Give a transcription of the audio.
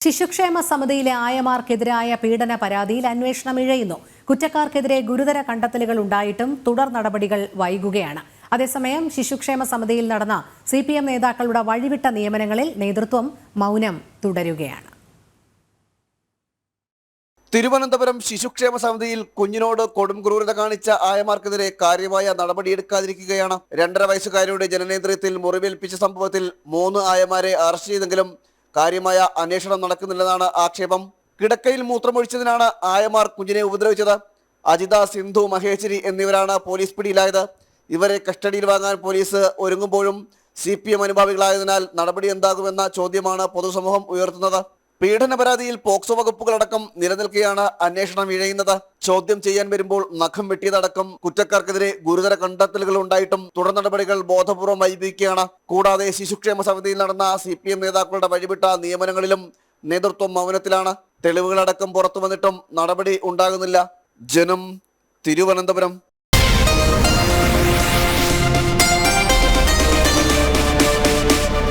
ശിശുക്ഷേമ സമിതിയിലെ ആയമാർക്കെതിരായ പീഡന പരാതിയിൽ അന്വേഷണം ഇഴയുന്നു. കുറ്റക്കാർക്കെതിരെ ഗുരുതര കണ്ടെത്തലുകൾ ഉണ്ടായിട്ടും തുടർ നടപടികൾ വൈകുകയാണ്. അതേസമയം ശിശുക്ഷേമ സമിതിയിൽ നടന്ന CPM നേതാക്കളുടെ വഴിവിട്ട നിയമനങ്ങളിൽ നേതൃത്വം മൗനം തുടരുകയാണ്. തിരുവനന്തപുരം ശിശുക്ഷേമ സമിതിയിൽ കുഞ്ഞിനോട് കൊടും ക്രൂരത കാണിച്ച ആയമാർക്കെതിരെ കാര്യമായ നടപടിയെടുക്കാതിരിക്കുകയാണ്. 2.5 വയസ്സുകാരിയുടെ ജനനേന്ദ്രിയത്തിൽ മുറിവേൽപ്പിച്ച സംഭവത്തിൽ 3 ആയമാരെ അറസ്റ്റ് ചെയ്തെങ്കിലും കാര്യമായ അന്വേഷണം നടക്കുന്നില്ലെന്നാണ് ആക്ഷേപം. കിടക്കയിൽ മൂത്രമൊഴിച്ചതിനാണ് ആയമാർ കുഞ്ഞിനെ ഉപദ്രവിച്ചത്. അജിത, സിന്ധു, മഹേശ്വരി എന്നിവരാണ് പോലീസ് പിടിയിലായത്. ഇവരെ കസ്റ്റഡിയിൽ വാങ്ങാൻ പോലീസ് ഒരുങ്ങുമ്പോഴും CPM അനുഭാവികളായതിനാൽ നടപടി എന്താകുമെന്ന ചോദ്യമാണ് പൊതുസമൂഹം ഉയർത്തുന്നത്. പീഡന പരാതിയിൽ പോക്സോ വകുപ്പുകളടക്കം നിലനിൽക്കെയാണ് അന്വേഷണം ഇഴയുന്നത്. ചോദ്യം ചെയ്യാൻ വരുമ്പോൾ നഖം വെട്ടിയതടക്കം കുറ്റക്കാർക്കെതിരെ ഗുരുതര കണ്ടെത്തലുകൾ ഉണ്ടായിട്ടും തുടർ നടപടികൾ ബോധപൂർവം വൈകിക്കുകയാണ്. കൂടാതെ ശിശുക്ഷേമ സമിതിയിൽ നടന്ന CPM നേതാക്കളുടെ വഴിവിട്ട നിയമനങ്ങളിലും നേതൃത്വം മൗനത്തിലാണ്. തെളിവുകളടക്കം പുറത്തു വന്നിട്ടും നടപടി ഉണ്ടാകുന്നില്ല. ജനം, തിരുവനന്തപുരം.